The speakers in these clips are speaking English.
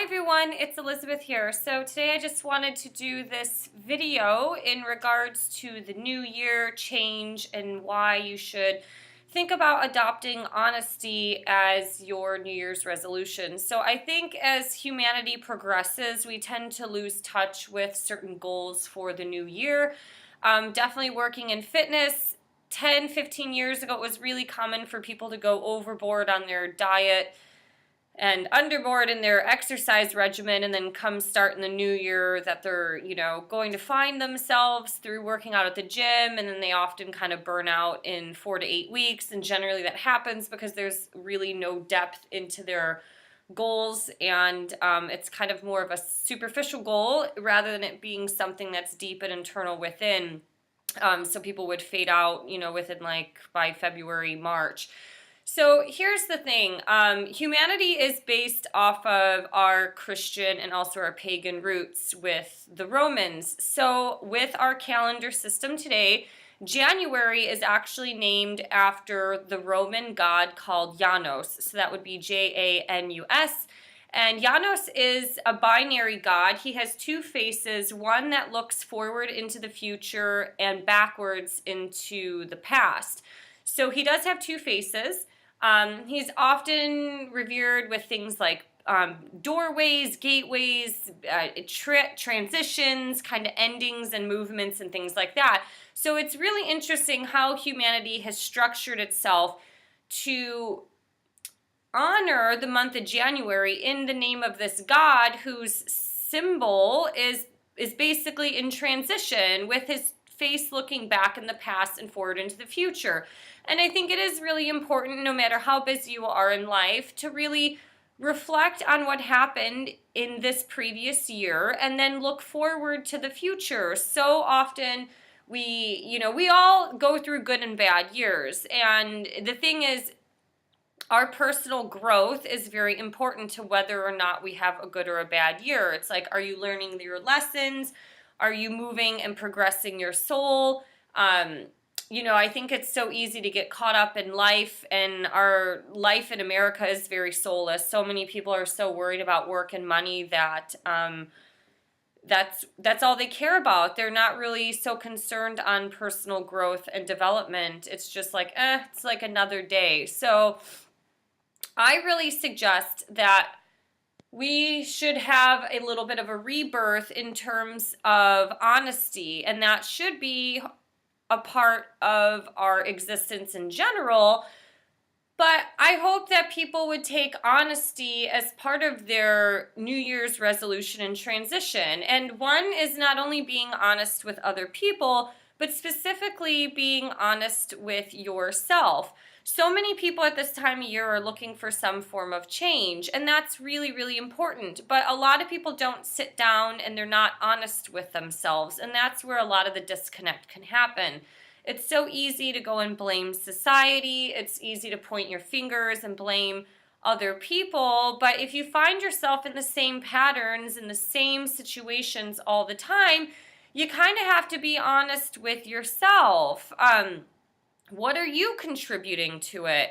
Hi everyone, it's Elizabeth here. So today I just wanted to do this video in regards to the new year change and why you should think about adopting honesty as your New Year's resolution. So I think as humanity progresses, we tend to lose touch with certain goals for the new year. Definitely working in fitness, 10, 15 years ago, it was really common for people to go overboard on their diet and underboard in their exercise regimen, and then come start in the new year that they're, going to find themselves through working out at the gym, and then they often kind of burn out in 4 to 8 weeks, and generally that happens because there's really no depth into their goals, and it's kind of more of a superficial goal rather than it being something that's deep and internal within. So people would fade out, within by February, March. So here's the thing. Humanity is based off of our Christian and also our pagan roots with the Romans. So with our calendar system today, January is actually named after the Roman god called Janus. So that would be Janus. And Janus is a binary god. He has two faces, one that looks forward into the future and backwards into the past. So he does have two faces. He's often revered with things like doorways, gateways, transitions, kind of endings and movements and things like that. So it's really interesting how humanity has structured itself to honor the month of January in the name of this god whose symbol is basically in transition with his face looking back in the past and forward into the future. And I think it is really important, no matter how busy you are in life, to really reflect on what happened in this previous year and then look forward to the future. So often we all go through good and bad years. And the thing is, our personal growth is very important to whether or not we have a good or a bad year. It's like, are you learning your lessons? Are you moving and progressing your soul? I think it's so easy to get caught up in life, and our life in America is very soulless. So many people are so worried about work and money that that's all they care about. They're not really so concerned on personal growth and development. It's just like, it's like another day. So I really suggest that we should have a little bit of a rebirth in terms of honesty, and that should be a part of our existence in general. But I hope that people would take honesty as part of their New Year's resolution and transition. And one is not only being honest with other people, but specifically being honest with yourself. So many people at this time of year are looking for some form of change, and that's really, really important. But a lot of people don't sit down and they're not honest with themselves, and that's where a lot of the disconnect can happen. It's so easy to go and blame society. It's easy to point your fingers and blame other people. But if you find yourself in the same patterns, in the same situations all the time, you kind of have to be honest with yourself. What are you contributing to it?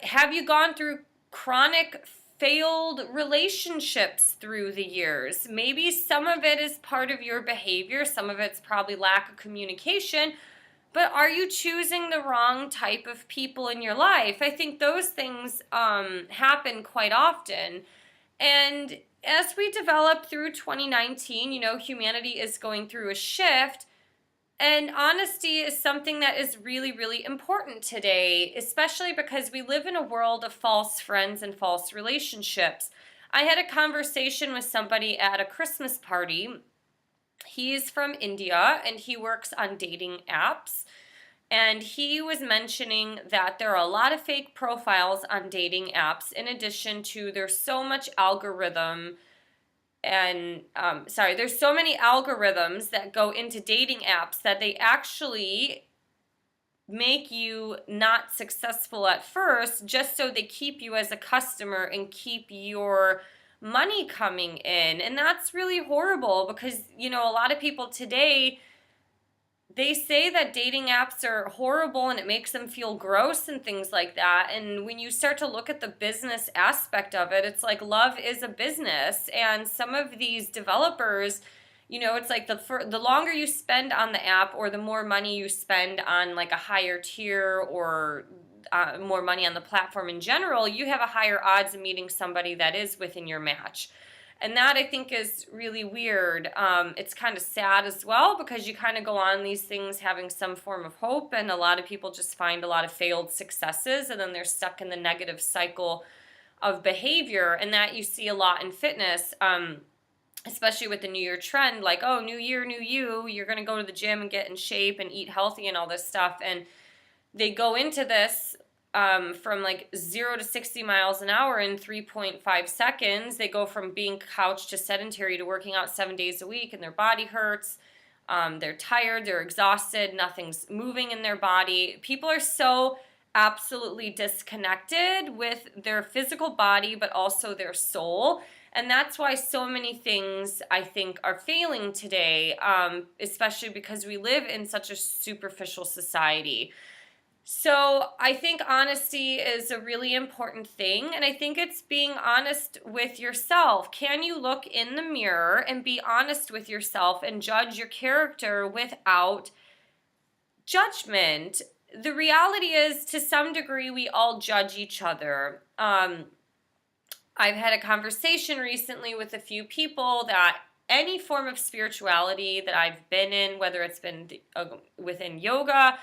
Have you gone through chronic failed relationships through the years? Maybe some of it is part of your behavior. Some of it's probably lack of communication. But are you choosing the wrong type of people in your life? I think those things happen quite often. And as we develop through 2019, humanity is going through a shift. And honesty is something that is really, really important today, especially because we live in a world of false friends and false relationships. I had a conversation with somebody at a Christmas party. He's from India and he works on dating apps. And he was mentioning that there are a lot of fake profiles on dating apps, in addition to there's so much algorithm. And there's so many algorithms that go into dating apps that they actually make you not successful at first just so they keep you as a customer and keep your money coming in. And that's really horrible because, a lot of people today, they say that dating apps are horrible and it makes them feel gross and things like that. And when you start to look at the business aspect of it, it's like love is a business. And some of these developers, it's like the longer you spend on the app or the more money you spend on like a higher tier or more money on the platform in general, you have a higher odds of meeting somebody that is within your match. And that I think is really weird. It's kind of sad as well because you kind of go on these things having some form of hope, and a lot of people just find a lot of failed successes and then they're stuck in the negative cycle of behavior. And that you see a lot in fitness, especially with the New Year trend, like, oh, New Year, new you, you're going to go to the gym and get in shape and eat healthy and all this stuff. And they go into this from like 0 to 60 miles an hour in 3.5 seconds. They go from being couch to sedentary to working out 7 days a week, and their body hurts. They're tired, they're exhausted, nothing's moving in their body. People are so absolutely disconnected with their physical body, but also their soul. And that's why so many things, I think, are failing today, especially because we live in such a superficial society. So I think honesty is a really important thing, and I think it's being honest with yourself. Can you look in the mirror and be honest with yourself and judge your character without judgment? The reality is, to some degree, we all judge each other. I've had a conversation recently with a few people that any form of spirituality that I've been in, whether it's been within yoga,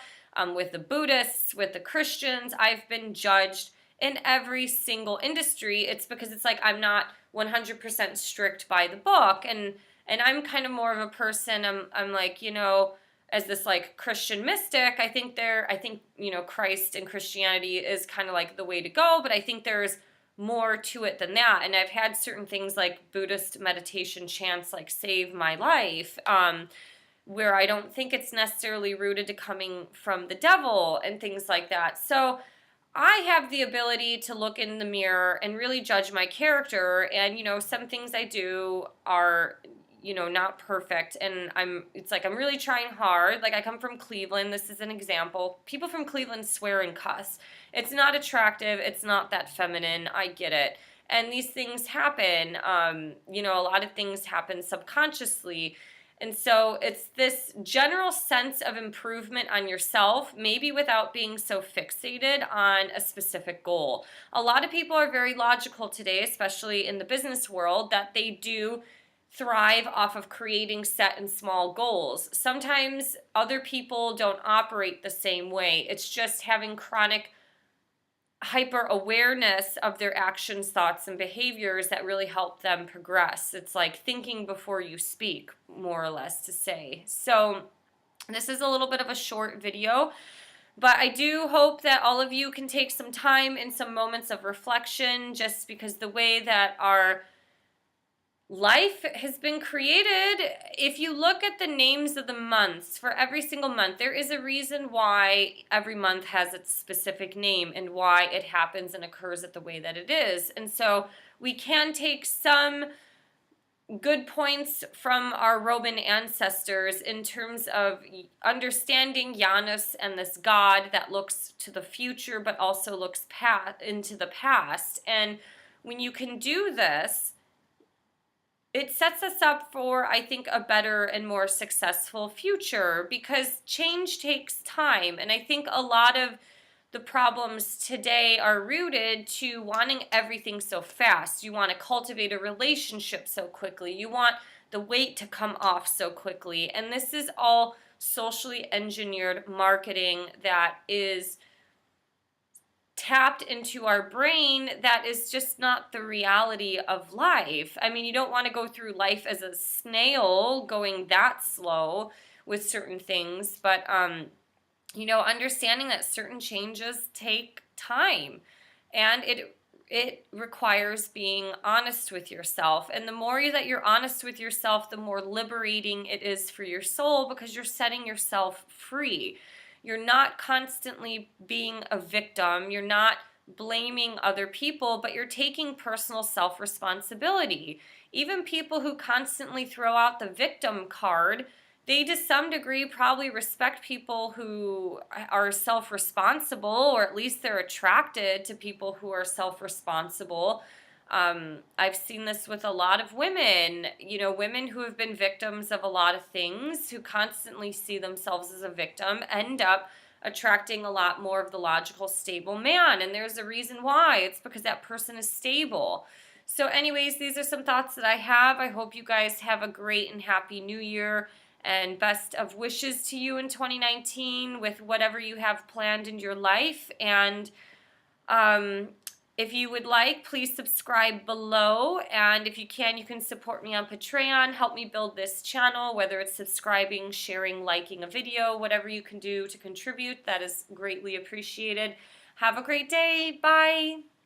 with the Buddhists, with the Christians, I've been judged in every single industry. It's because it's like I'm not 100% strict by the book, and I'm kind of more of a person. I'm like, as this like Christian mystic, I think Christ and Christianity is kind of like the way to go, but I think there's more to it than that. And I've had certain things like Buddhist meditation chants like save my life, where I don't think it's necessarily rooted to coming from the devil and things like that. So I have the ability to look in the mirror and really judge my character. And, some things I do are, not perfect. And it's like I'm really trying hard. Like I come from Cleveland. This is an example. People from Cleveland swear and cuss. It's not attractive. It's not that feminine. I get it. And these things happen. A lot of things happen subconsciously. And so it's this general sense of improvement on yourself, maybe without being so fixated on a specific goal. A lot of people are very logical today, especially in the business world, that they do thrive off of creating set and small goals. Sometimes other people don't operate the same way. It's just having chronic hyper awareness of their actions, thoughts, and behaviors that really help them progress. It's like thinking before you speak, more or less, to say. So this is a little bit of a short video, but I do hope that all of you can take some time in some moments of reflection, just because the way that our life has been created, if you look at the names of the months for every single month, there is a reason why every month has its specific name and why it happens and occurs at the way that it is. And so we can take some good points from our Roman ancestors in terms of understanding Janus and this god that looks to the future but also looks into the past. And when you can do this, it sets us up for, I think, a better and more successful future, because change takes time. And I think a lot of the problems today are rooted to wanting everything so fast. You want to cultivate a relationship so quickly. You want the weight to come off so quickly. And this is all socially engineered marketing that is tapped into our brain that is just not the reality of life. I mean, you don't want to go through life as a snail going that slow with certain things, but understanding that certain changes take time, and it requires being honest with yourself. And the more that you're honest with yourself, the more liberating it is for your soul, because you're setting yourself free. You're not constantly being a victim. You're not blaming other people, but you're taking personal self-responsibility. Even people who constantly throw out the victim card, they to some degree probably respect people who are self-responsible, or at least they're attracted to people who are self-responsible. I've seen this with a lot of women, women who have been victims of a lot of things, who constantly see themselves as a victim, end up attracting a lot more of the logical, stable man. And there's a reason why. It's because that person is stable. So anyways, these are some thoughts that I have. I hope you guys have a great and happy new year, and best of wishes to you in 2019 with whatever you have planned in your life. And if you would like, please subscribe below. And if you can support me on Patreon. Help me build this channel, whether it's subscribing, sharing, liking a video, whatever you can do to contribute. That is greatly appreciated. Have a great day. Bye.